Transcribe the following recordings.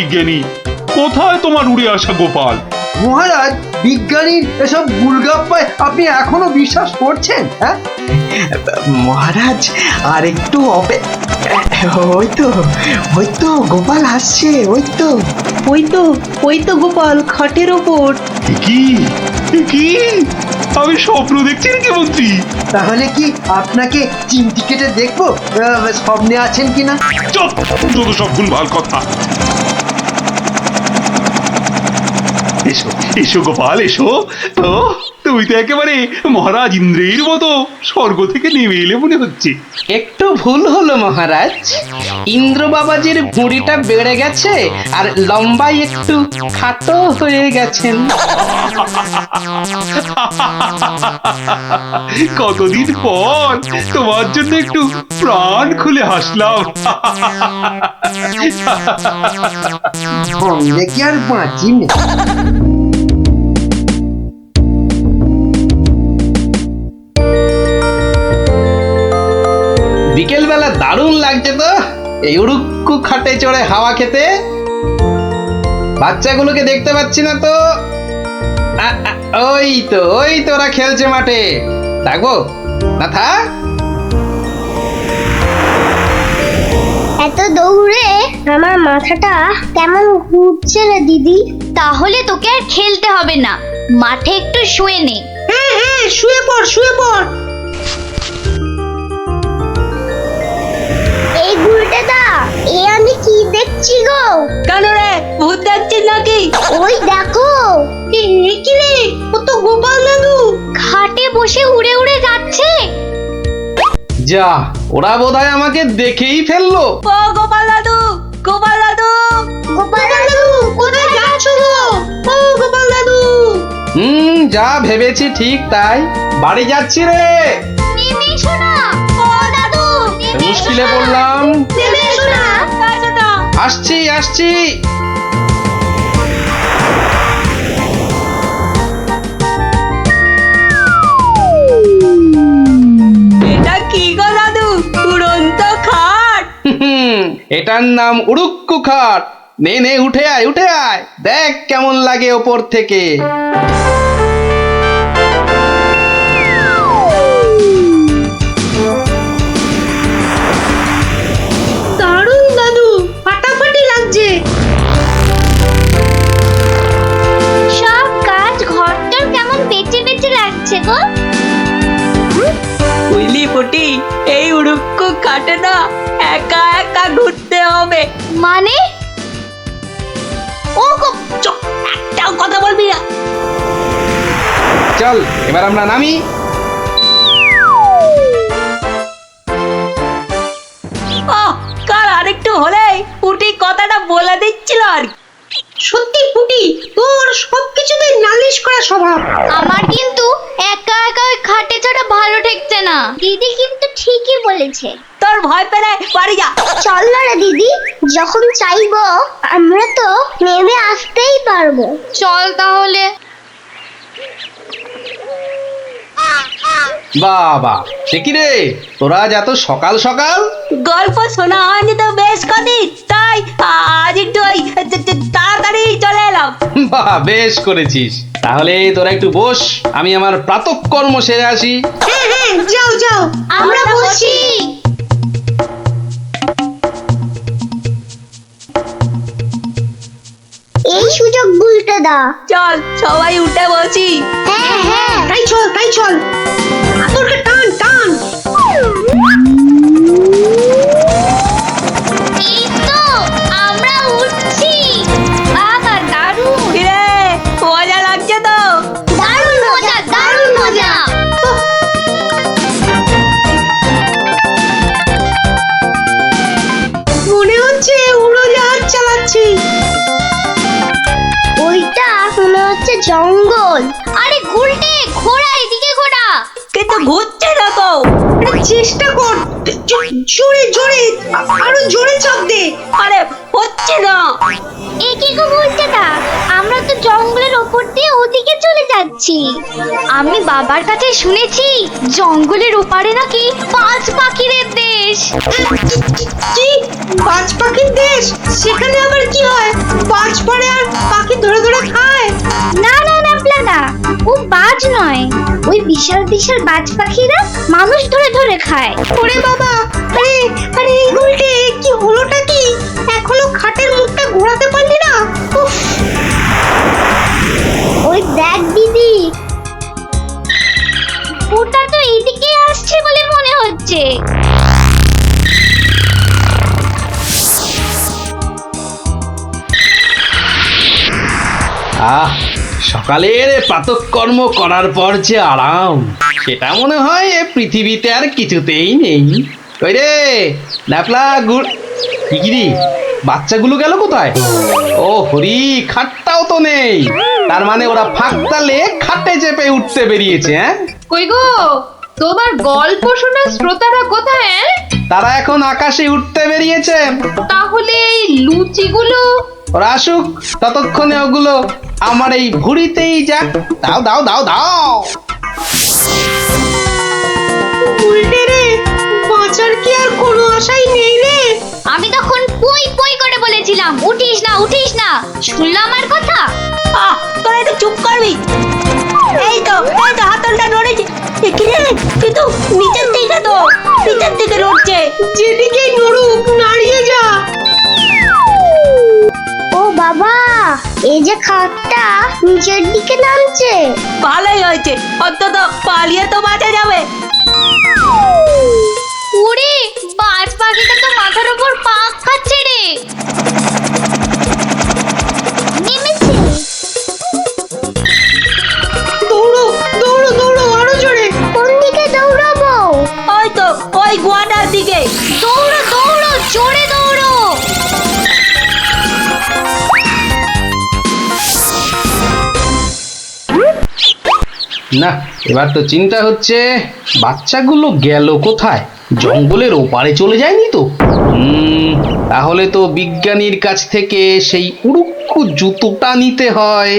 বিজ্ঞানী, কোথায় তোমার উড়ে আসা গোপাল? মহারাজ, বিজ্ঞানীর এসব গুলগাপ্পায় আপনি এখনো বিশ্বাস করছেন? হ্যাঁ মহারাজ, আর একটু ওই তো গোপাল আসছে, ওই তো গোপাল খাটের ওপর। কি কি আমি স্বপ্ন দেখছি নাকি মন্ত্রী? তাহলে কি আপনাকে চিমটি কেটে দেখবো স্বপ্নে আছেন কিনা? চুপ, যত সব ভুলভাল কথা। এসো এসো গোপাল, এসো। তো তুমি তো একেবারে মহারাজ ইন্দ্রের মতো স্বর্গ থেকে নেমে এলে মনে হচ্ছে। একটু ভুল হলো মহারাজ, ইন্দ্র বাবাজির ভুঁড়িটা বেড়ে গেছে আর লম্বাই একটু খাটো হয়ে গেছেন। কতদিন পর তোমার জন্য একটু প্রাণ খুলে হাসলাম। সঙ্গে কি আর বাঁচি না। বিকেল বেলা দারুণ লাগছে তো এই উড়ুক্কু খাটে চড়ে হাওয়া খেতে। বাচ্চাগুলোকে দেখতে পাচ্ছি না তো। ওই তো ওরা খেলছে মাঠে। ডাকবো না? থাক। এত দৌড়ে আমার মাথাটা কেমন ঘুরছে রে দিদি। তাহলে তোকে আর খেলতে হবে না, মাঠে একটু শুয়ে নে। হ্যাঁ, শুয়ে পড়। এই গুলটেদা, এ আমি কি দেখছি গো? কেন রে, ভূত দেখছিস নাকি? ওই দেখো, কি রে, ও তো গোপাল দাদু। খাটে বসে উড়ে উড়ে যাচ্ছে। যা, ওরা বোধহয় আমাকে দেখেই ফেললো। ও গোপাল দাদু। গোপাল দাদু, কোথায় যাচ্ছ গো? ও গোপাল দাদু। যা ভেবেছি ঠিক তাই, বাড়ি যাচ্ছি রে। নেমে এসো না। ও দাদু, নেমে এসো মুশকিলে না। পড়লাম। নেমে এসো না। আসছি। এটা কি গো দাদু, উড়ন্ত খাট? এটার নাম উড়ুক্কু খাট। নে উঠে আয়, দেখ কেমন লাগে ওপর থেকে। দারুণ দাদু, ফাটাফাটি লাগছে। সব কাজ ঘরটার কেমন বেঁচে বেঁচে লাগছে গো। বুঝলি পুটি, এই উড়ুক্কু খাটে না একা ঘুরতে হবে। মানে? ও গো, চুপ, একটাও কথা বলবি না। চল এবার আমরা নামি। কার আরেকটু হলেই পুটি কথাটা বলে দিচ্ছিল আর কি। সত্যি পুটি, তোর সবকিছুতে নালিশ করা স্বভাব। আমার কিন্তু একা একা ওই খাটে ছাড়া ভালো ঠেকছে না। দিদি কিন্তু ঠিকই বলেছে। তোর ভয় পেলে বাড়ি যা। চল না রে দিদি, যখন চাইবো আমরা তো নেমে আসতেই পারবো। চল তাহলে। বাবা, সে কি রে, তোরা আজ এত সকাল সকাল? গল্প শোনা হয়নি তো বেশ কদিন, তাই আজ একটু ওই তাড়াতাড়ি চলে এলাম। বাহ, বেশ করেছিস। তাহলে তোরা একটু বস, আমি আমার প্রাতঃকর্ম সেরে আসি। হ্যাঁ, যাও। আমরা বসি। এই সুযোগ গুলতে দা। চল সবাই উঠে বসি। হ্যাঁ। তাই চল। তোরকে টান। এই তো আমরা উঠছি। বাবা দারুণ। কিরে, মজা লাগছে তো? দারুণ মজা। মনে হচ্ছে উড়োজাহাজ চালাচ্ছি। ওইটা মনে হচ্ছে জঙ্গল। আরে গুলটে, ঘোড়া এদিকে ঘোড়া। কিন্তু ঘুরছে না তো। চেষ্টা কর, জোরে আরো জোরে চাপ দে। আরে হচ্ছে না। এ কি গো গুলটে দা, আমরা তো জঙ্গলের ওপর দিয়ে ওদিকে চলে যাচ্ছি। আমি বাবার কাছে শুনেছি জঙ্গলের ওপারে নাকি বাজ পাখিদের দেশ। কি বাজ পাখির দেশ? সেখানে আবার কি হয়? বাজ পড়ে আর পাখি ধরে ধরে খায়? না না না প্লাদা, ও বাজ নয়, ওই বিশাল বিশাল বাজ পাখিরা মানুষ ধরে ধরে খায়। ওরে বাবা, আরে আরে এই উল্টে কি হলোটা কি? এখনো খাটের মুখটা ঘোরাতে পারলি না? উফ, ওই দেখ দিদি, ওটা তো এইদিকে আসছে বলে মনে হচ্ছে। আহ, সকালের প্রাতঃকর্ম করার পর যে আরাম, সেটা মনে হয় এ পৃথিবীতে আর কিছুতেই নেই। ওই রে ন্যাপলা গুড়, কি রে, বাচ্চাগুলো গেল কোথায়? ও হরি, খাটটাও তো নেই। তার মানে ওরা ফাঁকতালে খাটে চেপে উঠতে বেরিয়েছে। হ্যাঁ, কই গো, তোমার গল্প শোনার শ্রোতারা কোথায়? তারা এখন আকাশে উঠতে বেরিয়েছে। তাহলে এই লুচিগুলো? ওরা আসুক, ততক্ষণে ওগুলো আমার এই ভুড়িতেই যাক। দাও দাও দাও দাও। উল্টে রে, বাঁচার কি আর কোনো আশাই নেই রে? আমি তখন পই পই করে বলেছিলাম উঠিস না উঠিস না, শুনলাম আমার কথা? তোরা একটু চুপ করবি? এই তো হাতলটা নড়েছে। কি রে, কিন্তু নিচের দিকে তো, নিচের দিকে নড়ছে। যেদিকেই নড়ুক, নাড়িয়ে যা। ও বাবা, এই যে খাটটা নিচের দিকে নামছে। ভালোই হয়েছে, অন্তত পালিয়ে তো বাঁচা যাবে। ওরে, বাজ পাখিটা তো মাথার উপর পাক খাচ্ছে রে। নেমেছে। দৌড়ো দৌড়ো দৌড়ো, আরো জোরে। কোন দিকে দৌড়াবো? ওই তো ওই গোয়াটার দিকে। দৌড়ো দৌড়ো, জোরে দৌড়ো। না, এবার তো চিন্তা হচ্ছে বাচ্চাগুলো গেল কোথায়? জঙ্গলের ওপারে চলে যায়নি তো? তাহলে তো বিজ্ঞানীর কাছ থেকে সেই উড়ুক্কু জুতোটা নিতে হয়।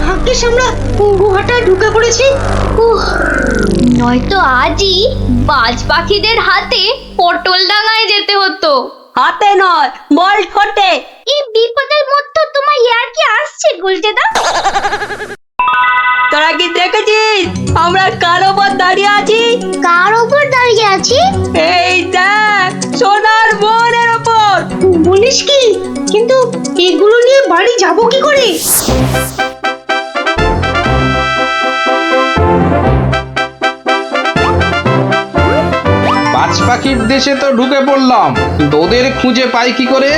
ভাগ্যিস আমরা গুহাটা ঢুকে পড়েছি। নয়তো আজই বাজ পাখিদের হাতে পটল ডাঙায় যেতে হতো। হাতে নয়, বল ঠোঁটে। এই বিপদের মধ্যে তোমার ইয়ার কি আসছে গুলটেদা? তোরা কি দেখেছিস আমরা কার ওপর দাঁড়িয়ে আছি? কার ওপর দাঁড়িয়ে আছি? এই দেখ, সোনার বনের ওপর। বলিস কি? কিন্তু এগুলো নিয়ে বাড়ি যাব কি করে? বাজ পাখির দেশে তো ঢুকে পড়লাম, কিন্তু ওদের খুঁজে পাই কি করে?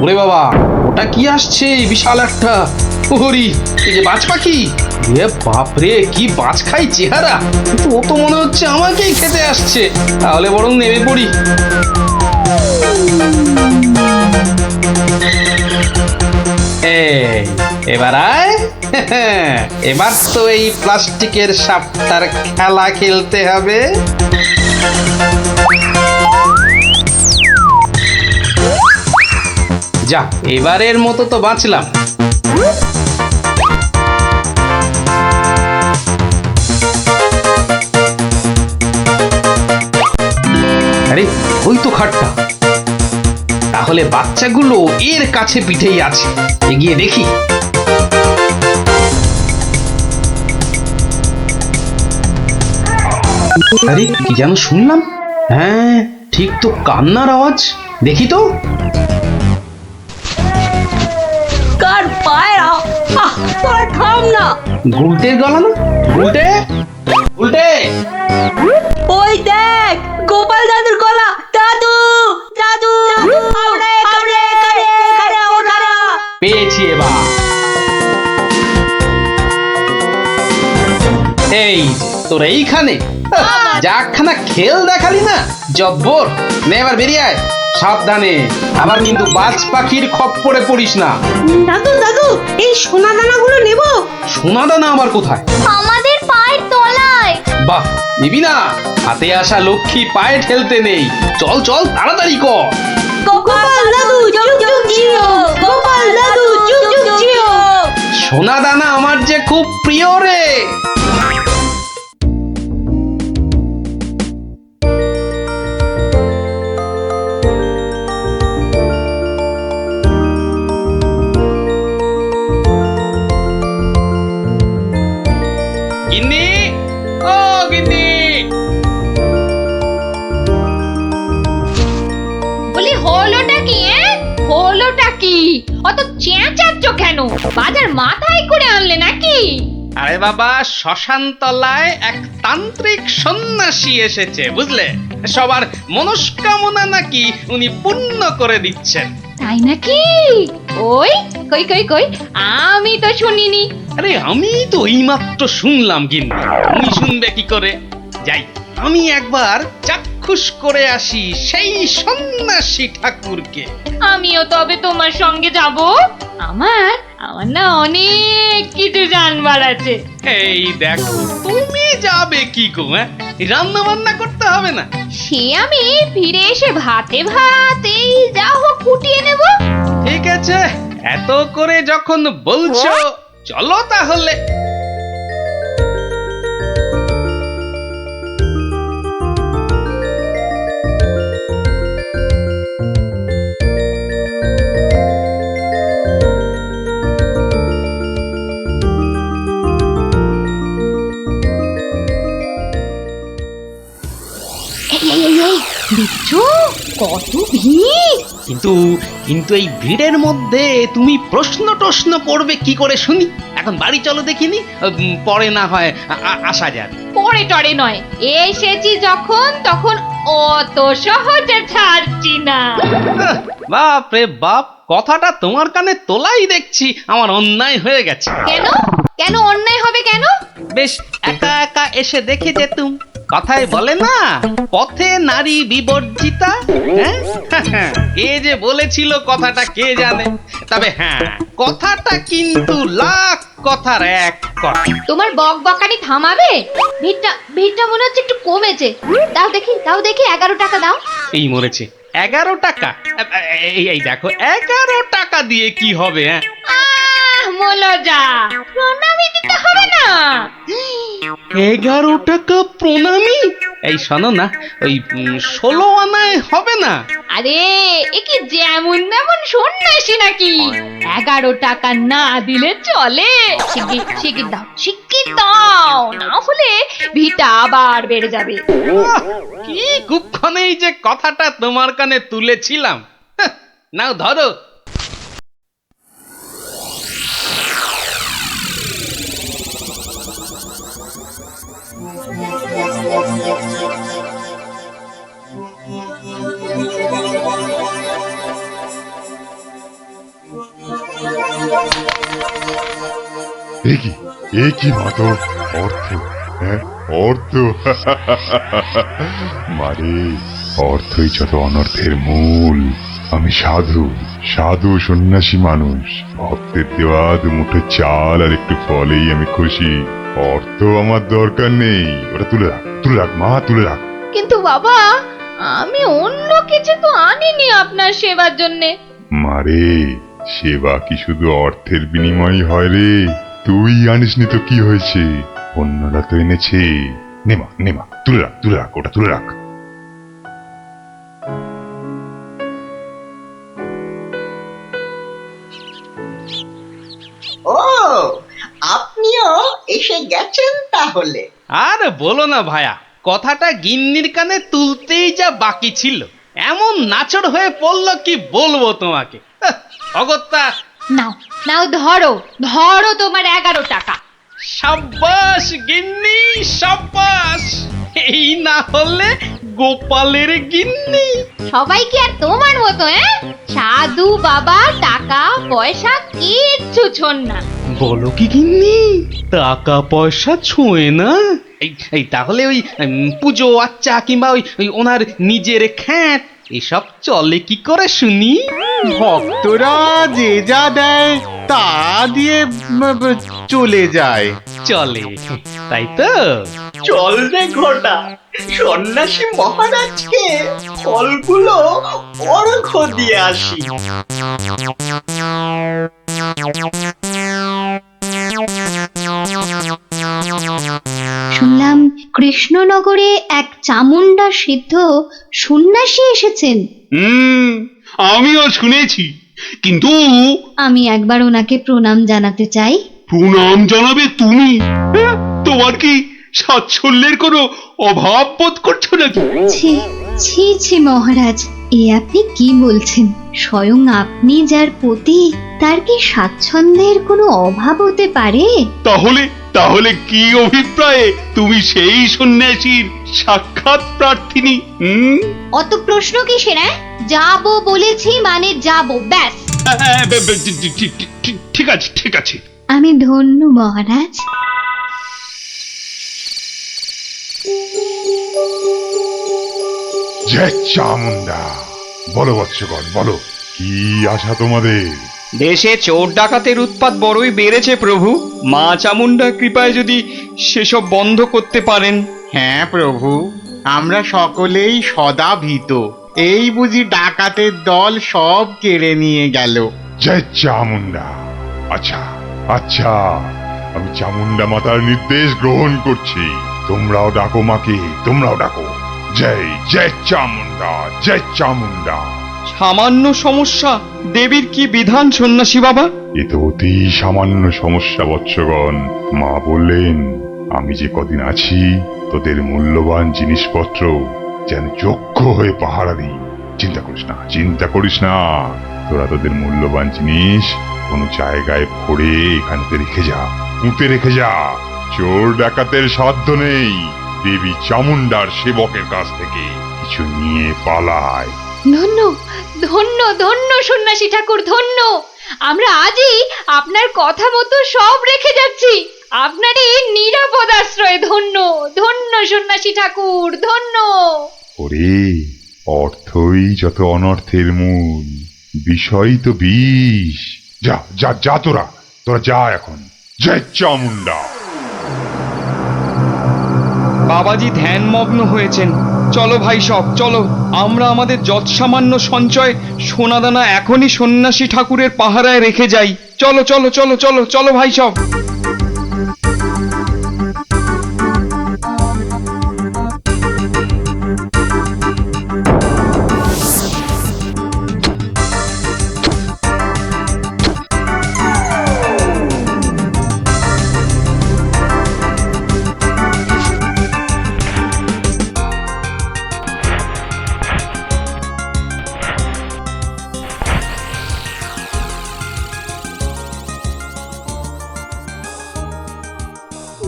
ওরে বাবা, ওটা কি আসছে? বিশাল একটা হরি, এই যে বাজ পাখি। এ বাপরে, কি বাজ খাই চেহারা! কিন্তু ও তো মনে হচ্ছে আমাকেই খেতে আসছে। তাহলে বরং নেমে পড়ি। এবার আয়। এবার তো এই প্লাস্টিকের সাপটার খেলা খেলতে হবে। যা, এবারের মতো তো বাঁচলাম। আরে, ওই তো খাটটা। তাহলে বাচ্চাগুলো এর কাছে পিঠেই আছে। এগিয়ে দেখি। আরে, কি যেন শুনলাম? হ্যাঁ, ঠিক তো, কান্নার আওয়াজ। দেখি তো। কার পায়রা? তোরা থাম না। গুলটের গলা না? গুলটে, গুলটে। ওই দেখ, গোপাল দাদুর গলা। দাদু দাদু, আমরা এখানে, এখানে, ওখানে। পেয়েছি এবার। এই যে, তোর এইখানে যাখানা খেল দেখালি না, জব্বর। নে এবার বেরিয়ে আয়, সাবধানে। আবার কিন্তু বাজ পাখির খপ্পরে পড়িস না। দাদু দাদু, এই সোনা দানাগুলো নেব। সোনা দানা আবার কোথায়? আমাদের পায়ের তলায়। বাহ, নিবি না? হাতে আসা লক্ষ্মী পায়ে ঠেলতে নেই। চল চল তাড়াতাড়ি কর। গোপাল দাদু চুপ চুপ জিও, গোপাল দাদু চুপ চুপ জিও। সোনা দানা আমার যে খুব প্রিয় রে। গিন্নি, ও গিন্নি। বলি হলোটা কি হলোটা কি? অত চেঁচাচ্ছ কেন? বাজার মাথায় করে আনলে নাকি? আরে বাবা, শ্মশান তলায় এক তান্ত্রিক সন্ন্যাসী এসেছে বুঝলে। সবার মনস্কামনা নাকি উনি পূর্ণ করে দিচ্ছেন। তাই নাকি? ওই কই কই কই, আমি তো শুনিনি। আরে আমি তো এইমাত্র শুনলাম গিন্নি, উনি শুনবে কি করে? যাই আমি একবার চাক্ষুষ করে আসি সেই সন্ন্যাসী ঠাকুরকে। আমিও তবে তোমার সঙ্গে যাব। আমার আমার না অনেক কিছু জানবার আছে। এই দেখো, তুমি যাবে কি গো? রান্না বান্না করতে হবে না? সে আমি ফিরে এসে ভাতে ভাত এই যা হোক ফুটিয়ে নেব। ঠিক আছে, এত করে যখন বলছো চলো তাহলে। দেখছো কত ভিড়? কিন্তু কিন্তু এই ভিড়ের মধ্যে তুমি প্রশ্ন টশ্ন করবে কি করে শুনি? এখন বাড়ি চলো দেখিনি, পরে না হয় আসা যাবে। পরে টরে নয়, এসেছি যখন তখন অত সহজে ছাড়ছি না। বাপ রে বাপ, কথাটা তোমার কানে তোলাই দেখছি আমার অন্যায় হয়ে গেছে। কেন কেন অন্যায় হবে কেন? বেশ একা একা এসে দেখে যেতুম। কথায় বলে না, পথে নারী বিবর্জিতা। হ্যাঁ, কে যে বলেছিল কথাটা কে জানে। তবে হ্যাঁ, কথাটা কিন্তু লাখ কথার এক কথা। তোমার বক বকানি থামাবে? ভিড়টা মনে হচ্ছে একটু কমেছে। দাও দেখি 11 টাকা দাও। এই মরেছে 11 টাকা? এই দেখো, 11 টাকা দিয়ে কি হবে? মলজা, প্রণামী দিতে হবে না? 11 টাকা প্রণামী? এই শোনো না, ওই 16 আনায় হবে না? আরে এ কি যেমন তেমন সন্ন্যাসী নাকি? 11 টাকা না দিলে চলে? শিগগির দাও, না হলে ভিটা আবার বেড়ে যাবে। কি কুক্ষণেই যে কথাটা তোমার কানে তুলেছিলাম। নাও ধরো। এ কি মাতো অর্থ? হ্যাঁ, অর্থ। মারে, অর্থই যত অনর্থের মূল। আমি সাধু সন্ন্যাসী মানুষ। ভক্তের দেওয়া দুমুঠো চাল আর একটু ফলেই আমি খুশি। অর্থ আমার দরকার নেই। ওটা তুলে রাখ মা, তুলে রাখ। কিন্তু বাবা, আমি অন্য কিছু তো আনিনি আপনার সেবার জন্যে। মারে, সেবা কি শুধু অর্থের বিনিময় হয় রে? তুই আনিসনি তো কি হয়েছে? অন্যরা তো এনেছে। নেমা তুলে রাখ, ওটা তুলে রাখ। ও, আপনিও এসে গেছেন তাহলে? আর বলো না ভায়া, কথাটা গিন্নির কানে তুলতেই যা বাকি ছিল। এমন নাচড় হয়ে পড়লো কি বলবো তোমাকে। অগত্যা। নাও ধরো তোমার 11 টাকা। সাব্বাস গিন্নি, সাব্বাস। এই না হলে গোপালের গিন্নি। সবাই কি আর তোমার মতো? সাধু বাবা টাকা পয়সা কিচ্ছু ছোন না। বলো কি গিন্নি, টাকা পয়সা ছোঁয় না? এই তাহলে ওই পুজো আচ্চা কিংবা ওই ওনার নিজের খ্যাট এসব চলে কি করে শুনি? ভক্তরা যে যা দেয় তা দিয়ে চলে যায়। চলে তাই তো? চল রে ঘটা, সন্ন্যাসী মহারাজকে ফলগুলো অর্ঘ্য দিয়ে আসি। শুনলাম কৃষ্ণনগরে এক চামুন্ডা সিদ্ধ সন্ন্যাসী এসেছেন। আমিও শুনেছি, কিন্তু আমি একবার ওনাকে প্রণাম জানাতে চাই। প্রণাম জানাবে তুমি? হ্যাঁ? তোমার কি সাচ্ছল্যের কোনো অভাব বোধ করছো নাকি? ছি ছি ছি মহারাজ, এ আপনি কি বলছেন? স্বয়ং আপনি যার পতি, তার কি স্বাচ্ছন্দ্যের কোনো অভাব হতে পারে? তাহলে তাহলে কি অভিপ্রায়ে তুমি সেই সন্ন্যাসীর সাক্ষাৎ প্রার্থিনী? অত প্রশ্ন কিসের? যাবো বলেছি মানে যাবো, ব্যাস। ঠিক আছে, ঠিক আছে। আমি ধন্য মহারাজ। জয় চামুন্ডা। বলো বৎসগণ, বলো কি আশা তোমাদের? দেশে চোর ডাকাতের উৎপাত বড়ই বেড়েছে প্রভু। মা চামুন্ডার কৃপায় যদি সেসব বন্ধ করতে পারেন। হ্যাঁ প্রভু, আমরা সকলেই সদা ভীত। এই বুঝি ডাকাতের দল সব কেড়ে নিয়ে গেল। জয় চামুন্ডা। আচ্ছা আচ্ছা, আমি চামুন্ডা মাতার নির্দেশ গ্রহণ করছি। তোমরাও ডাকো মাকে, তোমরাও ডাকো। জয় জয় চামুন্ডা, জয় চামুন্ডা। সামান্য সমস্যা, দেবীর কি বিধান সন্ন্যাসী বাবা? এ তো অতি সামান্য সমস্যা বৎসগণ। মা বললেন আমি যে কদিন আছি তোদের মূল্যবান জিনিসপত্র যেন যোগ্য হয়ে পাহারা দিই। চিন্তা করিস না, চিন্তা করিস না। তোরা তোদের মূল্যবান জিনিস কোনো জায়গায় ভরে এখানে রেখে যা, পুঁতে রেখে যা। চোর ডাকাতের সাধ্য নেই দেবী চামুন্ডার সেবকের কাছ থেকে কিছু নিয়ে পালায়। ধন্য ধন্য ধন্য সন্ন্যাসী ঠাকুর, ধন্য। আমরা আজই আপনার কথা মতো সব রেখে যাচ্ছি। আপনারই নিরাপদ আশ্রয়। ধন্য ধন্য সন্ন্যাসী ঠাকুর, ধন্য। ওরে, অর্থই যত অনর্থের মূল, বিষয় তো বিষ। যা যা যা, তোরা তোরা যা এখন। জয় চামুন্ডা। বাবাজি ধ্যানমগ্ন হয়েছেন। চলো ভাই সব, চলো। আমরা আমাদের যৎসামান্য সঞ্চয় সোনাদানা এখনই সন্ন্যাসী ঠাকুরের পাহারায় রেখে যাই। চলো চলো চলো চলো চলো ভাই সব।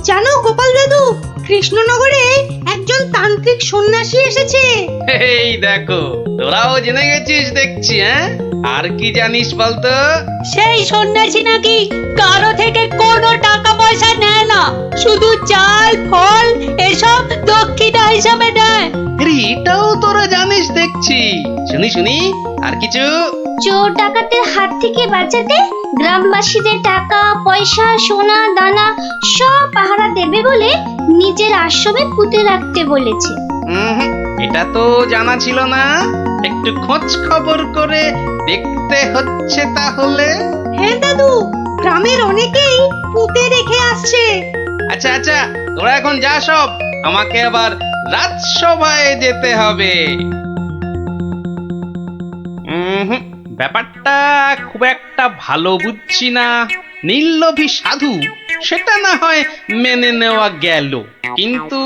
জানো গোপাল দাদু, কৃষ্ণনগরে একজন তান্ত্রিক সন্ন্যাসী এসেছে। এই দেখো, তোরাও জেনে গেছিস দেখছি। হ্যাঁ, আর কি জানিস বলতো? সেই সন্ন্যাসী নাকি কারো থেকে কোনো টাকা পয়সা নেয় না, শুধু চাল ফল এসব দক্ষিণা হিসাবে নেয়। এটাও তোরা জানিস দেখছি। শুনি শুনি, আর কিছু? চোর ডাকাতের হাত থেকে বাঁচাতে গ্রামবাসীদের টাকা পয়সা সোনা দানা সব পাহারা দেবে বলে নিজের আশ্রমে পুঁতে রাখতে বলেছে। এটা তো জানা ছিল না। একটু খোঁজ খবর করে দেখতে হচ্ছে তাহলে। হ্যাঁ দাদু, গ্রামের অনেকেই পুঁতে রেখে আসছে। আচ্ছা আচ্ছা, তোরা এখন যা সব। আমাকে আবার রাজসভায় যেতে হবে। ব্যাপারটা খুব একটা ভালো বুঝছি না। নির্লোভী সাধু, সেটা না হয় মেনে নেওয়া গেল, কিন্তু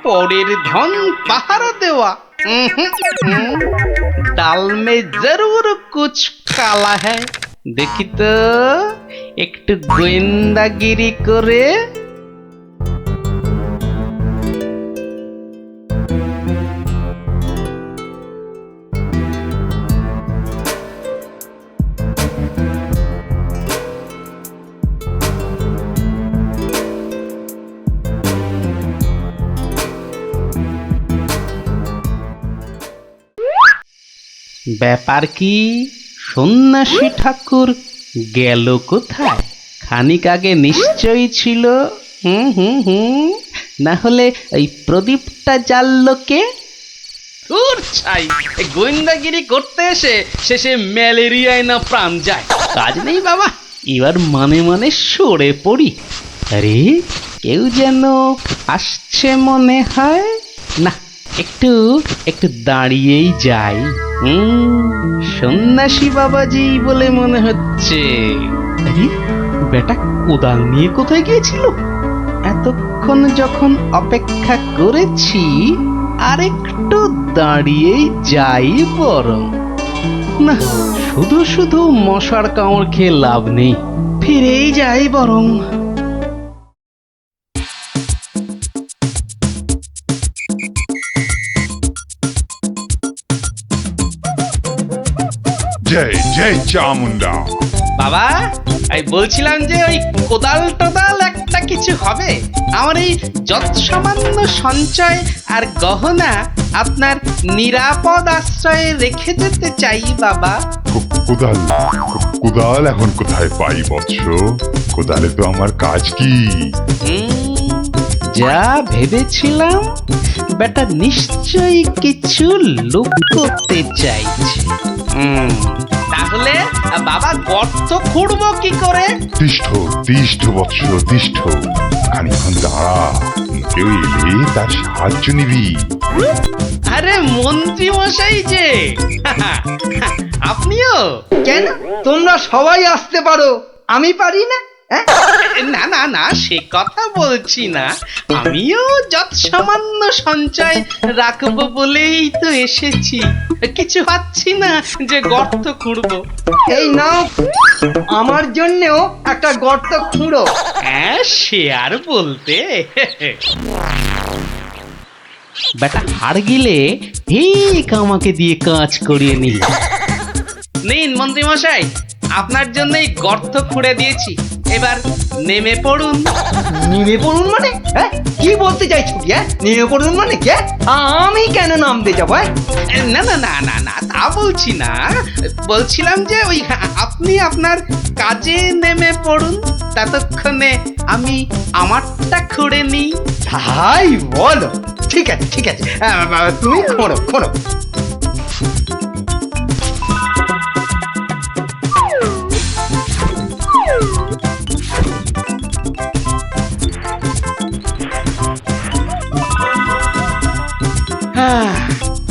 পরের ধন পাহারা দেওয়া, ডাল মে জরুর কুছ কালা হ্যায়। দেখি তো একটু গোয়েন্দাগিরি করে। ব্যাপার কি? সন্ন্যাসী ঠাকুর গেল কোথায়? খানিক আগে নিশ্চয়ই ছিল। হুম, না হলে ওই প্রদীপটা জ্বাললো কে? ধুর ছাই, এই গোয়েন্দাগিরি করতে এসে শেষে ম্যালেরিয়ায় না প্রাণ যায়। কাজ নেই বাবা, এবার মানে মানে সরে পড়ি। আরে কেউ যেন আসছে মনে হয়। না, একটু একটু দাঁড়িয়েই যাই। সন্ন্যাসী বাবাজি বলে মনে হচ্ছে। আরে বেটা কোদাল নিয়ে কোথায় গিয়েছিল? এতক্ষণ যখন অপেক্ষা করেছি, আরেকটু দাঁড়িয়েই যাই বরং। না, শুধু শুধু মশার কামড় খেয়ে লাভ নেই, ফিরেই যাই বরং। জয় জয় চামুন্ডা। বাবা, আমি বলছিলাম যে ওই কোদাল টোদাল একটা কিছু হবে। আমার এই যত সামান্য সঞ্চয় আর গহনা আপনার নিরাপদ আশ্রয়ে রেখে যেতে চাই বাবা। কোদাল কোদাল এখন কোথায় পাই বৎস? কোদালে তো আমার কাজ কি? যা ভেবেছিলাম, বেটা নিশ্চয়ই কিছু লুকোতে চাইছে। তাহলে বাবা গর্ত খুঁড়বো কি করে? তিষ্ঠ তিষ্ঠ বৎস তিষ্ঠ, খানিক্ষণ দাঁড়া, কেউ এলে তার সাহায্য নিবি। আরে মন্ত্রী মশাই যে, আপনিও? কেন তোমরা সবাই আসতে পারো, আমি পারি না? না না না, সে কথা বলছি না। আমিও যত সামান্য সঞ্চয় রাখবো বলেই তো এসেছি। কিছু পাচ্ছি না যে গর্ত খুঁড়বো। এই নাও, আমার জন্যও একটা গর্ত খুঁড়ো। হ্যাঁ, সে আর বলতে। বেটা হাড় গিলে ঠিক আমাকে দিয়ে কাজ করিয়ে নিল। নিন মন্ত্রী মশাই, আপনার জন্যই গর্ত খুঁড়ে দিয়েছি, এবার নেমে পড়ুন। নেমে পড়ুন মানে? কি বলতে চাইছো কি? নেমে পড়ুন মানে কে? আমি কেন নামতে যাবো? না না না না না, তা বলছি না। বলছিলাম যে ওই আপনি আপনার কাজে নেমে পড়ুন, ততক্ষণে আমি আমারটা খুঁড়ে নিই। তাই বলো? ঠিক আছে ঠিক আছে, তুমি খোঁড়ো খোঁড়ো।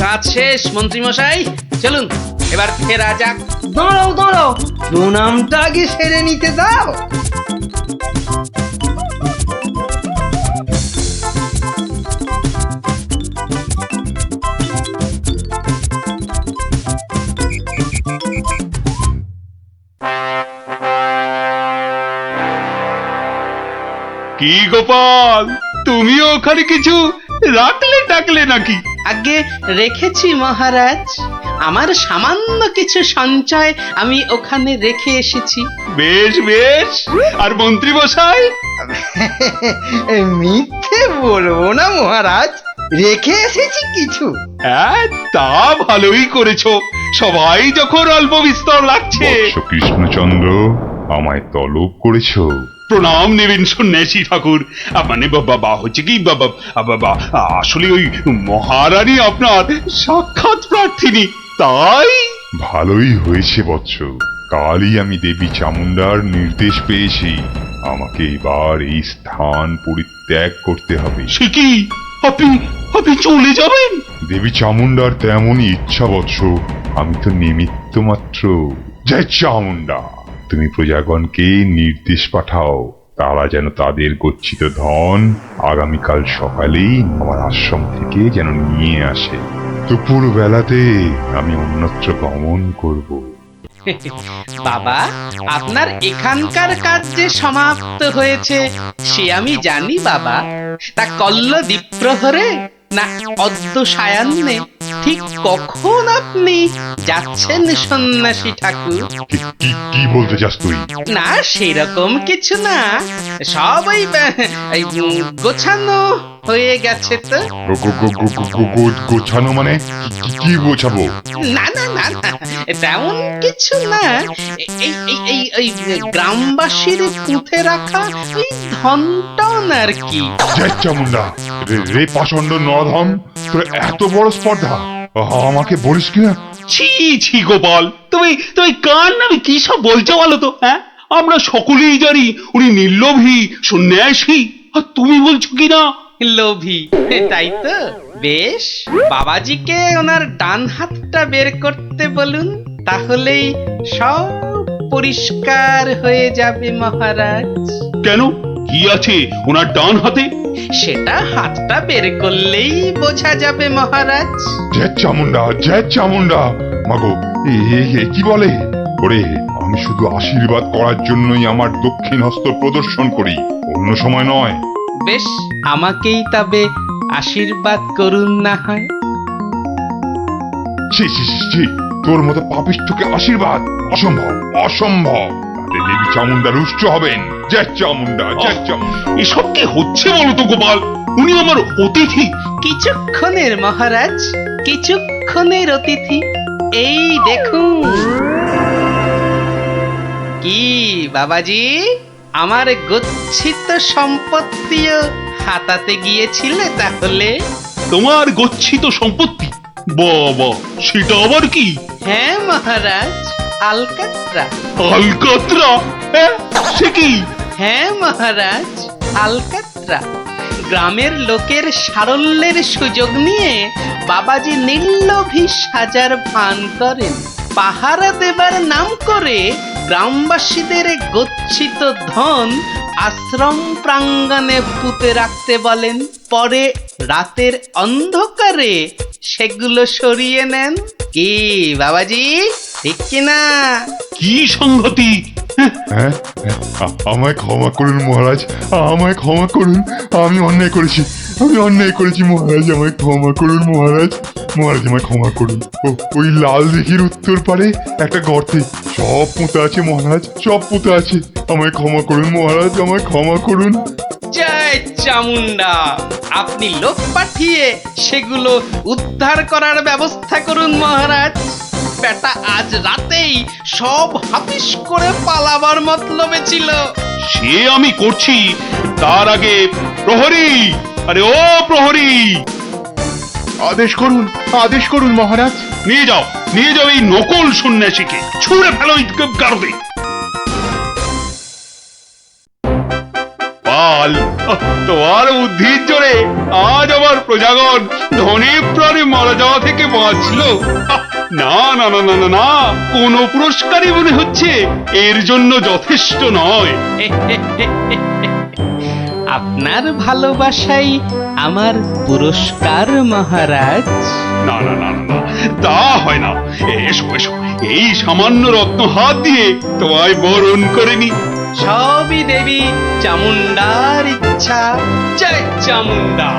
কাজ শেষ মন্ত্রী মশাই, চলুন এবার ফেরা যাক। দাঁড়াও দাঁড়াও, প্রণামটা আগে সেরে নিতে দাও। কি গোপাল, তুমিও ওখানে কিছু রাখলে টাকলে নাকি? আগে রেখেছি মহারাজ, আমার সামান্য কিছু সঞ্চয় আমি ওখানে রেখে এসেছি। বেশ বেশ, আর মন্ত্রী মশাই? মিথ্যে বলবো না মহারাজ, রেখে এসেছি কিছু। হ্যাঁ, তা ভালোই করেছো। সবাই যখন অল্প বিস্তর লাগছে। বৎস কৃষ্ণচন্দ্র, আমায় তলব করেছো? প্রণাম নেবেন সন্ন্যাসী ঠাকুর। মানে বাবা হচ্ছে কি বাবা, আসলে ওই মহারানী আপনার সাক্ষাৎ প্রার্থিনী, তাই। ভালোই হয়েছে বৎস, কালই আমি দেবী চামুন্ডার নির্দেশ পেয়েছি, আমাকে এবার এই স্থান পরিত্যাগ করতে হবে। সে কি, আপনি আপনি চলে যাবেন? দেবী চামুন্ডার তেমনই ইচ্ছা বৎস, আমি তো নিমিত্ত মাত্র। জয় চামুন্ডা, তুমি প্রজাগণকে নির্দেশ পাঠাও, তারা যেন তাদের গচ্ছিত ধন আগামীকাল সকালেই আমার আশ্রম থেকে যেন নিয়ে আসে। দুপুর বেলাতে আমি অন্যত্র গমন করব। বাবা, আপনার এখানকার কাজ যে সমাপ্ত হয়েছে সে আমি জানি বাবা। তা কল্ল দ্বীপ্রহরে না অদ্য সায়ান্নে ঠিক কখন আপনি যাচ্ছেন সন্ন্যাসী ঠাকুর? কি বলতে চাস তুই? না সেরকম কিছু না, সব ওই গোছানো হয়ে গেছে তো। গোছানো মানে কি বোঝাবো? না না না না, তেমন কিছু না। এই এই এই এই গ্রামবাসীর পুঁতে রাখা এই ধনটন আর কি। জয় চামুন্ডা, রে পাষণ্ড নরধম, তোর এত বড় স্পর্ধা আমাকে বলিস কিনা? ছি ছি গোপাল, তুমি তুমি কার নামে কি সব বলছো বলো তো? হ্যাঁ, আমরা সকলেই জানি উনি নির্লোভী সন্ন্যাসী, আর তুমি বলছো কিনা লোভী, তাই তো? বেশ, বাবাজিকে ওনার ডান হাতটা বের করতে বলুন, তাহলেই সব পরিষ্কার হয়ে যাবে মহারাজ। কেন, কি আছে ওনার ডান হাতে? সেটা হাতটা বের করলেই বোঝা যাবে মহারাজ। জয় চামুন্ডা, জয় চামুন্ডা। মাগো, এ কি বলে? ওরে, আমি শুধু আশীর্বাদ করার জন্যই আমার দক্ষিণ হস্ত প্রদর্শন করি, অন্য সময় নয়। বেশ, আমাকেই তবে আশীর্বাদ করুন না হয়। ছি ছি ছি ছি, তোর মতো পাপিষ্ঠকে আশীর্বাদ অসম্ভব, অসম্ভব। তাতে দেবী চামুন্ডা রুষ্ট হবেন। জয় চামুন্ডা, জয় চামুন্ডা। এসব কি হচ্ছে বলো তো গোপাল? উনি আমার অতিথি। কিছুক্ষণের মহারাজ, কিছুক্ষণের অতিথি। এই দেখুন। কি বাবাজি, আমার গচ্ছিত সম্পত্তিও হাতাতে গিয়েছিলে তাহলে? তোমার গচ্ছিত সম্পত্তি? বাবা, সেটা আবার কি? হ্যাঁ মহারাজ, আলকাত্রা। আলকাতরা? হ্যাঁ, সে কি? হ্যাঁ মহারাজ, আলকাত্রা। গ্রামের লোকের সারল্যের সুযোগ নিয়ে বাবাজি নির্লোভী সাজার ভান করেন। পাহারা দেবার নাম করে গ্রামবাসীদের গচ্ছিত ধন আশ্রম প্রাঙ্গণে পুঁতে রাখতে বলেন, পরে রাতের অন্ধকারে সেগুলো সরিয়ে নেন। কি বাবাজি, ঠিক কিনা? কি সংগতি? হ্যাঁ, আমায় ক্ষমা করুন মহারাজ, আমায় ক্ষমা করুন। আমি অন্যায় করেছি, আমি অন্যায় করেছি মহারাজ, আমায় ক্ষমা করুন মহারাজ। মহারাজ আমায় ক্ষমা করুন। ওই লাল দিঘির উত্তর পারে একটা গর্তে সব পুঁতে আছে মহারাজ, সব পুঁতে আছে। আমায় ক্ষমা করুন মহারাজ, আমায় ক্ষমা করুন। জয় চামুন্ডা, আপনি লোক পাঠিয়ে সেগুলো উদ্ধার করার ব্যবস্থা করুন মহারাজ। বেটা আজ রাতেই সব হাফিস করে পালাবার মতলবে ছিল। সে আমি করছি, তার আগে প্রহরী, আরে ও প্রহরী, আদেশ করুন মহারাজ। নিয়ে যাও, নিয়ে যাও এই নকল সন্ন্যাসীকে, ছুঁড়ে ফেলো এই গারদে। পাল, তোমার বুদ্ধির জোরে আজ আমার প্রজাগণ ধনে প্রাণে মারা যাওয়া থেকে বাঁচলো। না না না না না না, কোন পুরস্কারই মনে হচ্ছে এর জন্য যথেষ্ট নয়। আপনার ভালোবাসাই আমার পুরস্কার মহারাজ। না না না না না, তা হয় না। এসো এসো, এই সামান্য রত্ন হাত দিয়ে তোমায় বরণ করে নি। সবই দেবী চামুন্ডার ইচ্ছা। জয় চামুন্ডা।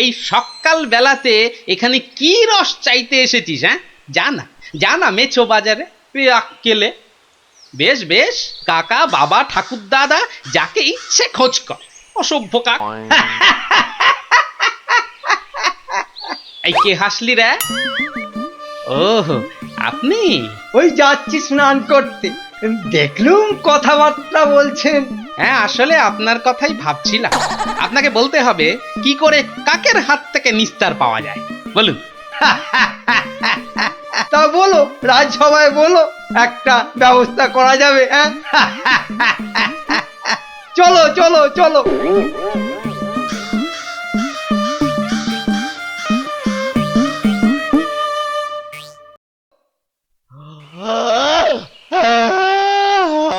এই সকাল বেলাতে এখানে কি রস চাইতে এসেছিস? হ্যাঁ, জানা জানা মেছো বাজারে আক্কেলে। বেশ বেশ, কাকা বাবা ঠাকুর দাদা যাকে ইচ্ছে খোঁজ কর, অসভ্য কাক। এই কে হাসলি রে? ওহ, আপনি? ওই যাচ্ছি স্নান করতে, দেখলুম কথাবার্তা বলছেন। হ্যাঁ, আসলে আপনার কথাই ভাবছিলাম। আপনাকে বলতে হবে কি করে কাকের হাত থেকে নিস্তার পাওয়া যায়, বলুন। তা বলো, রাজসভায় বলো, একটা ব্যবস্থা করা যাবে। হ্যাঁ, চলো চলো চলো।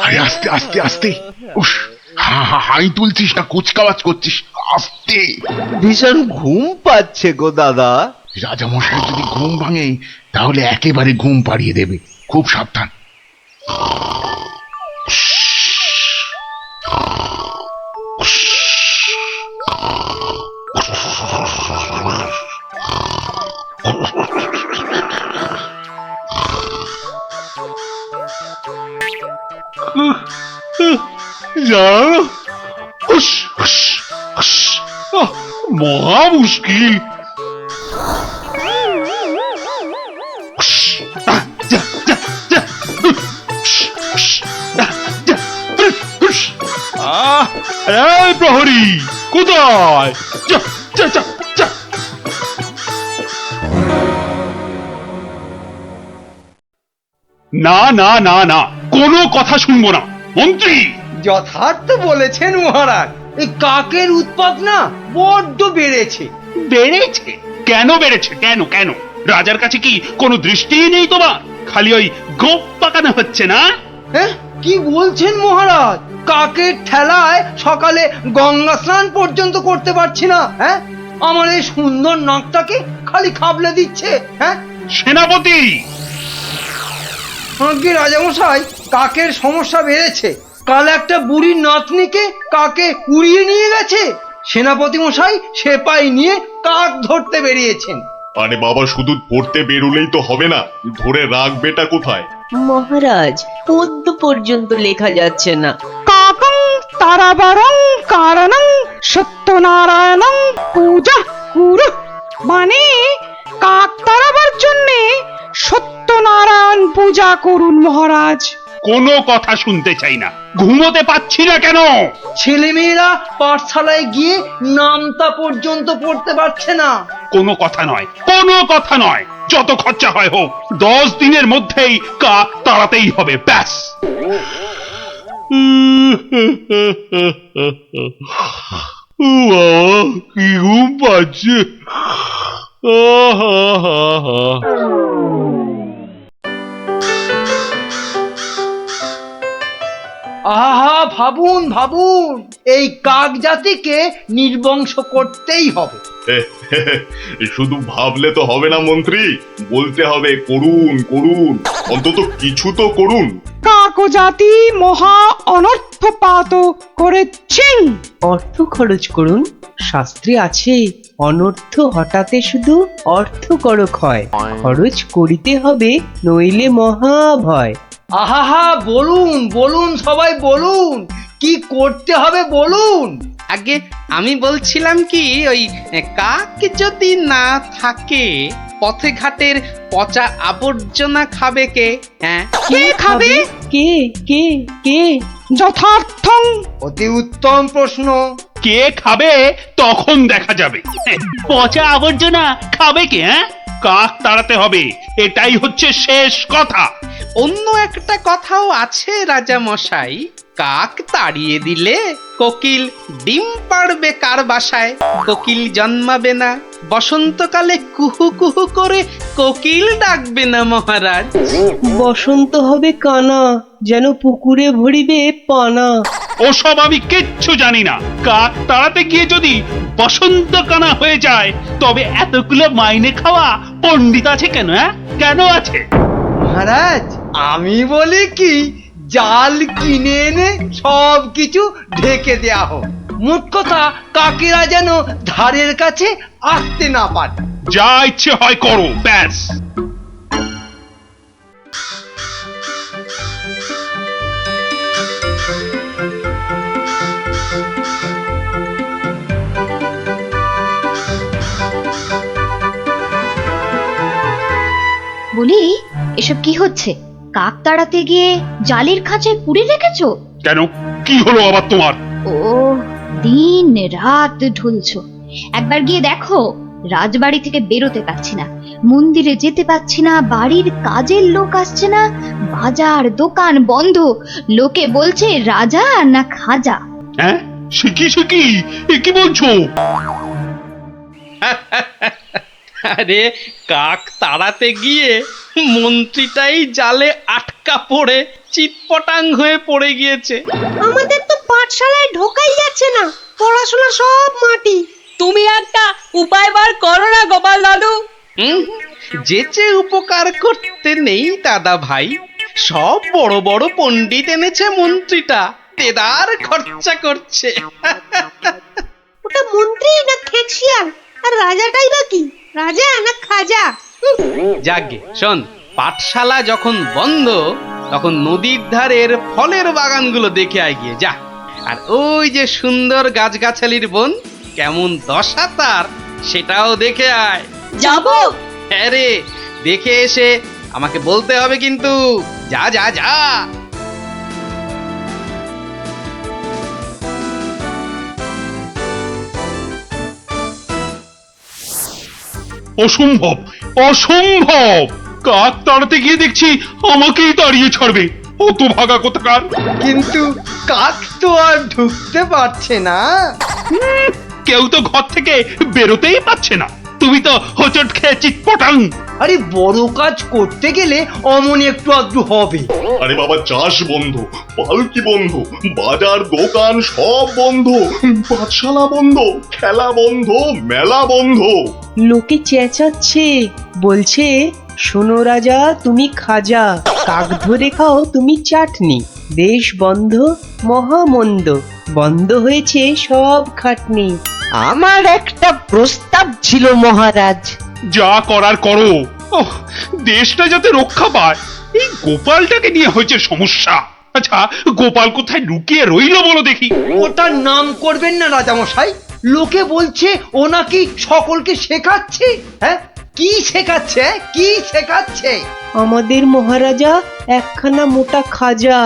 আরে আস্তে আস্তে আস্তে। উস, হাই তুলছিস না কুচকাওয়াজ করছিস, আস্তে। ভীষণ ঘুম পাচ্ছে গো দাদা। রাজামশাই যদি ঘুম ভাঙে তাহলে একেবারে ঘুম পাড়িয়ে দেবে, খুব সাবধান। জানো, হুস, হুস, হুস, মহা মুশকিল। এই প্রহরী কোথায়? যা, যা, যা, যা। না না না না, কোনো কথা শুনবো না মন্ত্রী। যথার্থ বলেছেন মহারাজ, এই কাকের উৎপাত না বড্ড বেড়েছে। বেড়েছে? কেন বেড়েছে? কেন কেন? রাজার কাছে কি কোনো দৃষ্টিই নেই তোমার? খালি ওই গোপ পাকানো হচ্ছে না? হ্যাঁ, কি বলছেন মহারাজ? কাকের ঠেলায় সকালে গঙ্গা স্নান পর্যন্ত করতে পারছি না। হ্যাঁ, আমার এই সুন্দর নাকটাকে খালি খাবলে দিচ্ছে। হ্যাঁ, সেনাপতি! আগে রাজামশাই, কাকের সমস্যা বেড়েছে। কাল একটা বুড়ির নাতনিকে কাকে উড়িয়ে নিয়ে গেছে। সেনাপতি মশাই সেপাই নিয়ে কাক ধরতে বেরিয়েছেন। আরে বাবা, শুধু পড়তে বেরোলেই তো হবে না, ধরে রাখবেটা কোথায়? মহারাজ, পদ্ম পর্যন্ত লেখা যাচ্ছে না। কাকং তারাবারং কারণং সত্যনারায়ণং পূজা কুরু, মানে কাক তারাবার জন্যে সত্যনারায়ণ পূজা করুন মহারাজ। কোনো কথা শুনতে চাই না। ঘুমোতে পাচ্ছি না কেন? ছেলেমেয়েরা পাঠশালায় গিয়ে নামতা পর্যন্ত পড়তে পারছে না। কোনো কথা নয়, কোনো কথা নয়। যত খরচা হয় হোক, 10 দিনের মধ্যেই কাক তাড়াতেই হবে, ব্যাস। কি ঘুম পাচ্ছে। আহা, ভাবুন ভাবুন, এই কাক জাতিকে নির্বংশ করতেই হবে। শুধু ভাবলে তো হবে না মন্ত্রী, বলতে হবে করুন করুন, অন্তত কিছু তো করুন। কাক জাতি মহা অনর্থপাত করেছেন। অর্থ খরচ করুন। শাস্ত্রে আছে, অনর্থ হঠাতে শুধু অর্থ করক হয়, খরচ করিতে হবে নইলে মহাভয়। আহা, বলুন বলুন, সবাই বলুন, কি করতে হবে বলুন। আগে আমি বলছিলাম কি, ওই কাক যদি না থাকে, পথে ঘাটের পচা আবর্জনা খাবে কে? হ্যাঁ, কে খাবে? কে কে কে? যথার্থং। অতি উত্তম প্রশ্ন। কে খাবে তখন দেখা যাবে। পচা আবর্জনা খাবে কে? হ্যাঁ, কাক তাড়াতে হবে, এটাই হচ্ছে শেষ কথা। অন্য একটা কথাও আছে রাজা মশাই, কাক তাড়িয়ে দিলে কোকিল ডিম পাড়বে কার বাসায়? কোকিল জন্মাবে না, বসন্তকালে কুহু কুহু করে কোকিল ডাকবে না মহারাজ। বসন্ত হবে কানা, যেন পুকুরে ভরিবে পানা। ওসব আমি কিচ্ছু জানি না। কাক তাড়াতে গিয়ে যদি বসন্ত কানা হয়ে যায়, তবে এতগুলো মাইনে খাওয়া পণ্ডিত আছে কেন? হ্যাঁ, কেন আছে? মহারাজ, আমি বলি কি, জাল কিনে এনে সব কিছু ঢেকে দেয়া হোক। মোট কথা, কাকেরা যেন ধারের কাছে আসতে না পারে। যা ইচ্ছে হয় করো, ব্যাস। বলি, এসব কি হচ্ছে? কাক তাড়াতে গিয়ে জালের খাঁচায় পুরে রেখেছো? কেন, কি হলো আবার তোমার? ও, দিন রাত ঢুলছো। একবার গিয়ে দেখো, রাজবাড়ি থেকে বেরোতে পারছি না। মন্দিরে যেতে পারছি না, বাড়ির কাজের লোক আসছে না, বাজার দোকান বন্ধ, লোকে বলছে রাজা না খাজা। হ্যাঁ, সে কি এ কি বলছো? আরে কাক তাড়াতে গিয়ে মন্ত্রীটাই জালে আটকা পড়ে চিৎপটাং হয়ে পড়ে গিয়েছে। আমাদের তো পাঠশালায় ঢোকাই যাচ্ছে না, পড়াশোনা সব মাটি। তুমি একটা উপায় বার করো না গোপাল দাদু। যেচে উপকার করতে নেই দাদা ভাই, সব বড় বড় পণ্ডিত এনেছে মন্ত্রীটা, তেদার খরচা করছে। ওটা মন্ত্রী না খেকশিয়াল, আর রাজাটাই বা কি, রাজা না খাজা? যাগে শোন, পাঠশালা যখন বন্ধ তখন নদীর ধারের ফলের বাগানগুলো দেখে আয় গিয়ে যা। আর ওই যে সুন্দর গাছগাছালির বন, কেমন দশা তার, সেটাও দেখে আয়। যাবো? হ্যাঁ রে, দেখে এসে আমাকে বলতে হবে কিন্তু। যা যা যা। অসম্ভব, অসম্ভব! কাক তাড়াতে গিয়ে দেখছি আমাকেই তাড়িয়ে ছাড়বে, অত ভাগা কোথাকার। কিন্তু কাক তো আর ঢুকতে পারছে না। কেউ তো ঘর থেকে বেরোতেই পারছে না, তুমি তো হোঁচট খেয়ে চিৎপটাং। আরে বড় কাজ করতে গেলে অমন একটু আধটু হবে। আরে বাবা, চাষ বন্ধ, পালকি বন্ধ, বাজার দোকান সব বন্ধ, পাঠশালা বন্ধ, খেলা বন্ধ, মেলা বন্ধ। লোকে চেঁচাচ্ছে, বলছে শোনো রাজা তুমি খাজা, কাক ধরে খাও তুমি চাটনি, দেশ বন্ধ মহামন্দ, বন্ধ হয়েছে সব খাটনি। আমার একটা প্রস্তাব ছিল মহারাজ। যা করার করো, ওহ, দেশটা যাতে রক্ষা পায়। এই গোপালটাকে নিয়ে হয়েছে সমস্যা। আচ্ছা, গোপাল কোথায় লুকিয়ে রইল বলো দেখি? ওটার নাম করবেন না রাজামশাই, লোকে বলছে ও নাকি সকলকে শেখাচ্ছে। হ্যাঁ, কি শেখাচ্ছে? কি শেখাচ্ছে? আমাদের মহারাজা একখানা মোটা খাজা।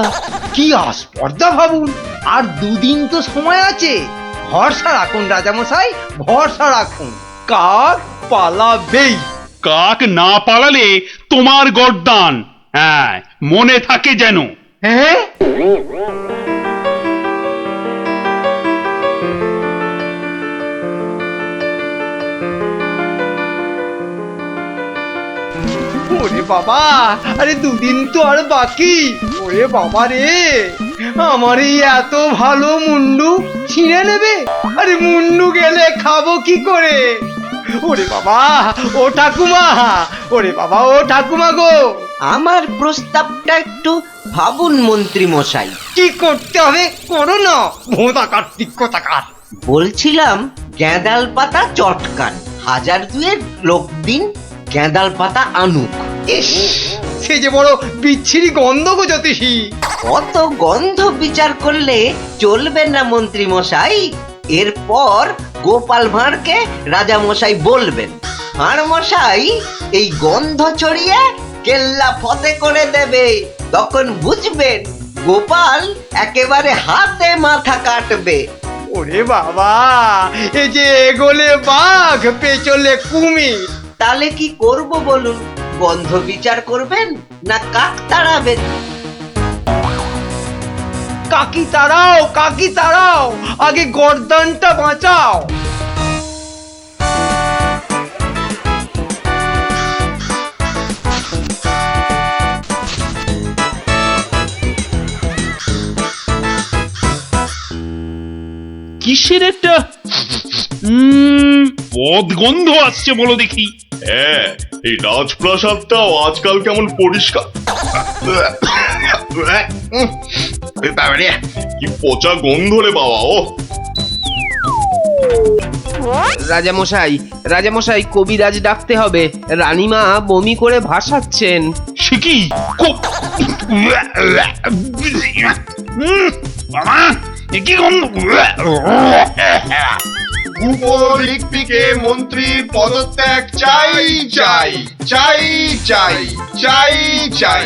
কি আস্পর্ধা ভাবুন! আর দুদিন তো সময় আছে, ভরসা রাখুন রাজামশাই, ভরসা রাখুন। কাক পালাবেই। কাক না পালালে তোমার গর্দান, হ্যাঁ মনে থাকে যেন। হ্যাঁ, ওরে বাবা, আরে দুদিন তো আর বাকি। ওরে বাবা রে, আমার এই এত ভালো মুন্ডু ছিঁড়ে নেবে। আরে মুন্ডু গেলে খাবো কি করে? ওরে বাবা, ও ঠাকুমা, ওরে বাবা, ও ঠাকুমা গো, আমার প্রস্তাবটা একটু ভাবুন মন্ত্রী মশাই। কি করতে হবে করো না, ভোঁদা কার্তিক কোথাকার। বলছিলাম গেঁদাল পাতা চটকান, 1000 লোক দিন গেঁদাল পাতা আনুক। ইস, সে যে বড় বিচ্ছিরি গন্ধ গো জ্যোতিষী। অত গন্ধ বিচার করলে চলবে না মন্ত্রী মশাই। এরপর গোপাল ভাঁড়কে রাজা মশাই বলবেন, ভাঁড় মশাই এই গন্ধ ছড়িয়ে কেল্লা ফতে করে দেবে। তখন বুঝবেন গোপাল একেবারে হাতে মাথা কাটবে। ওরে বাবা, এই যে এগোলে বাঘ পেছলে কুমির। তাহলে কি করব বলুন? গন্ধ বিচার করবেন না কাক তাড়াবেন? কাকি তাড়াও, কাকি তাড়াও, আগে গর্দানটা বাঁচাও। কিসের একটা পদ গন্ধ আসছে বলো দেখি? হ্যাঁ, এই রাজপ্রাসাদটাও আজকাল কেমন পরিষ্কার। কি পচা গন্ধ রে বাবা! ও রাজামশাই কবিরাজ ডাকতে হবে, রানীমা বমি করে ভাসাচ্ছেন। সে কি? বাবা, এ কি গন্ধ? উপরিক্তিকে মন্ত্রীর পদত্যাগ চাই চাই চাই চাই চাই চাই।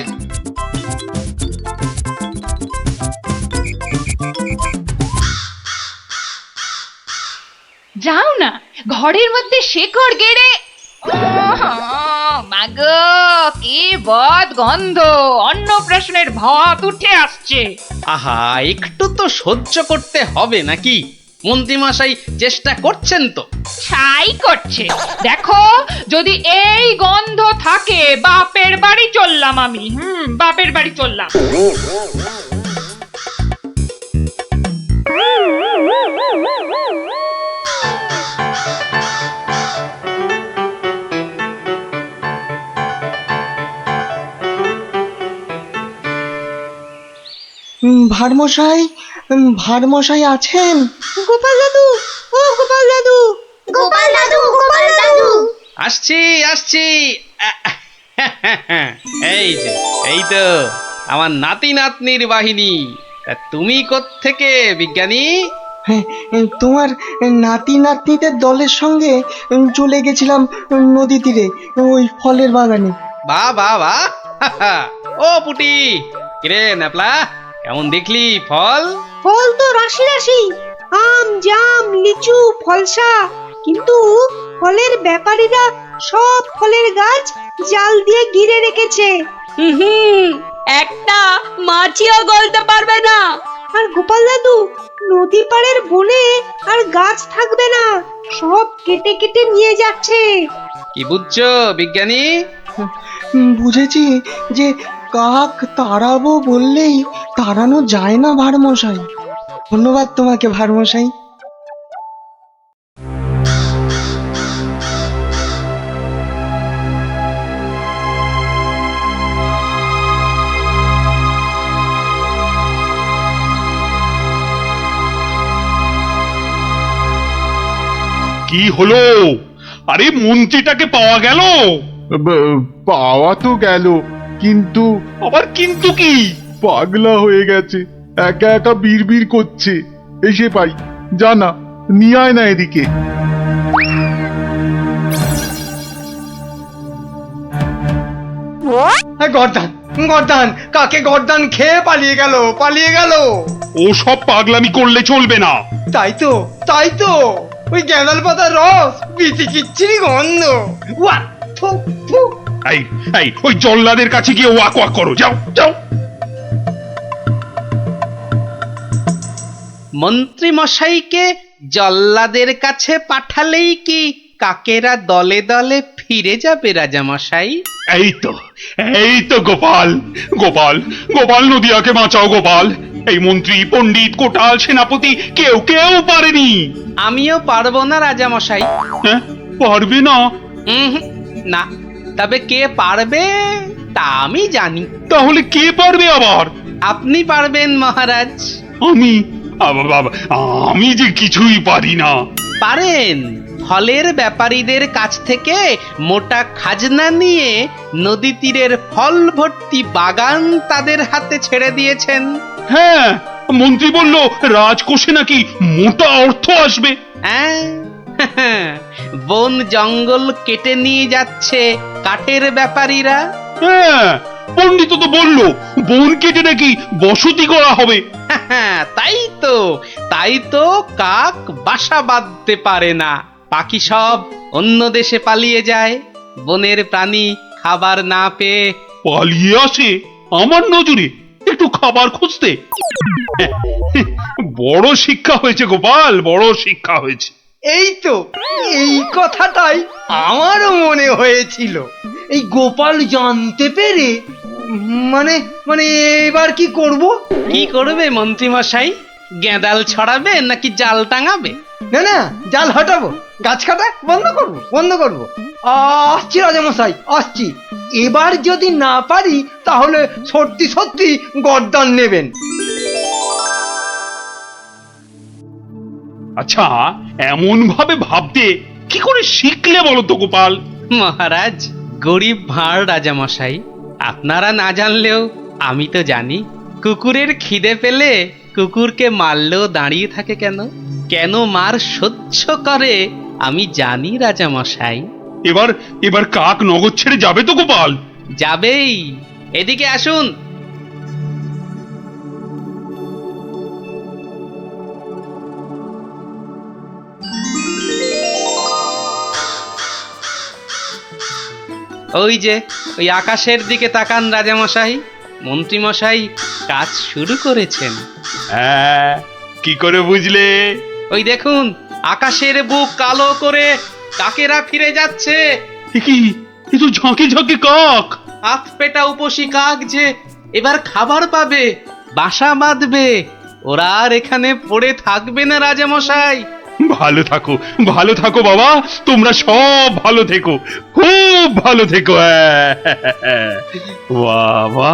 যাও না, ঘরের মধ্যে শেকড় গেড়ে মাগো কি বদ গন্ধ, অন্নপ্রাশনের ভাত উঠে আসছে। আহা, একটু তো সহ্য করতে হবে নাকি? মন্ত্রীমশাই চেষ্টা করছেন তো। ছাই করছে। দেখো যদি এই গন্ধ থাকে বাপের বাড়ি চললাম আমি, বাপের বাড়ি চললাম। ভারমশাই, ভারমশাই আছেন? গোপাল দাদু, ও গোপাল দাদু, গোপাল দাদু, গোপাল দাদু। আসছি আসছি। এই যে, এই তো আমার নাতি নাতনির বাহিনী। তা তুমি কোত্থেকে বিজ্ঞানী? হ্যাঁ, তোমার নাতি নাতনিদের দলের সঙ্গে চলে গেছিলাম নদী তীরে, ওই ফলের বাগানে। বাহ বাহ বাহ। ও পুটি, কিরে ন্যাপলা, কেমন দেখলি ফল? ফল তো রাশি রাশি, আম, জাম, লিচু, ফলসা, কিন্তু ফলের ব্যাপারীরা সব ফলের গাছ জাল দিয়ে ঘিরে রেখেছে। একটা মাছিও গলতে পারবে না। আর গোপাল দাদু, নদী পাড়ের বনে আর গাছ থাকবে না, সব কেটে কেটে নিয়ে যাচ্ছে। কি বুঝছো বিজ্ঞানী? বুঝেছি যে কাক তাড়াবো বললেই তাড়ানো যায় না ভারমশাই। ধন্যবাদ তোমাকে ভারমশাই। কি হলো? আরে মন্ত্রীটাকে পাওয়া গেল? পাওয়া তো গেল, কিন্তু আবার কিন্তু কি? পাগলা হয়ে গেছে, একা একা বিড়বিড় করছে। এসে পাই, জানা নিয়ে আয় না এদিকে। গর্দান, গর্দান, কাকে গর্দান খেয়ে পালিয়ে গেল, পালিয়ে গেল। ও সব পাগলামি করলে চলবে না। তাই তো, তাই তো, ওই গ্যাঁদাল পাতার রস, বিচিকিচ্ছিরি গন্ধ। ওয়া, থু, থু। এই এই ওই জল্লাদের কাছে গিয়ে ওয়াক ওয়াক করো, যাও যাও। মন্ত্রী মশাইকে জল্লাদের কাছে পাঠালেই কি কাকেরা দলে দলে ফিরে যাবে রাজা মশাই? এই তো গোপাল, গোপাল, গোপাল, নদিয়াকে বাঁচাও গোপাল। এই মন্ত্রী, পণ্ডিত, কোটাল, সেনাপতি কেউ কেউ পারেনি। আমিও পারবো না রাজা মশাই। হ্যাঁ, পারবে না? না, তবে কে পারবে তা আমি জানি। তাহলে কে পারবে আবার? আপনি পারবেন মহারাজ। আমি? আমি যে কিছুই পারি না। পারেন। ফলের ব্যাপারীদের কাছ থেকে মোটা খাজনা নিয়ে নদী তীরের ফল ভর্তি বাগান তাদের হাতে ছেড়ে দিয়েছেন। হ্যাঁ, মন্ত্রী বলল রাজকোষে নাকি মোটা অর্থ আসবে। হ্যাঁ, বন জঙ্গল কেটে নিয়ে যাচ্ছে কাঠের ব্যাপারীরা। হ্যাঁ, পণ্ডিত তো বলল বন কেটে নাকি বসতি করা হবে। তাই তো কাক বাসা বাঁধতে পারে না, পাখি সব অন্য দেশে পালিয়ে যায়। বনের প্রাণী খাবার না পেয়ে পালিয়ে আসে আমার নজরে একটু খাবার খুঁজতে। বড় শিক্ষা হয়েছে গোপাল, বড় শিক্ষা হয়েছে। এই তো, এই কথাটাই আমারও মনে হয়েছিল। এই গোপাল জানতে পেরে মানে মানে এবার কি করব? কি করবে মন্ত্রী মশাই? গেঁদাল ছড়াবে নাকি জাল টাঙাবে? না না, জাল হটাবো, গাছ কাটা বন্ধ করব, বন্ধ করব। আসছি রাজামশাই, আসছি। এবার যদি না পারি তাহলে সত্যি সত্যি গর্দান নেবেন। আচ্ছা, এমন ভাবে ভাবতে কি করে শিখলে বলো তো গোপাল? মহারাজ, গরিব ভাঁড় রাজা মশাই, আপনারা না জানলেও আমি তো জানি। কুকুরের খিদে পেলে কুকুরকে মারলেও দাঁড়িয়ে থাকে কেন? কেন মার সহ্য করে আমি জানি রাজা মশাই। এবার কাক নগর ছেড়ে যাবে তো গোপাল? যাবেই। এদিকে আসুন। ওই যে ওই আকাশের দিকে তাকান রাজামশাই, মন্ত্রীমশাই কাজ শুরু করেছেন। হ্যাঁ, কি করে বুঝলে? ওই দেখুন আকাশের বুক কালো করে কাকেরা ফিরে যাচ্ছে। এ কি, এ তো ঝাঁকে ঝাঁকে কাক। হাত পেটা উপসী কাক যে এবার খাবার পাবে, বাসা বাঁধবে। ওরা আর এখানে পড়ে থাকবে না রাজামশাই। ভালো থাকো, ভালো থাকো বাবা, তোমরা সব ভালো থেকো, খুব ভালো থেকো। বাবা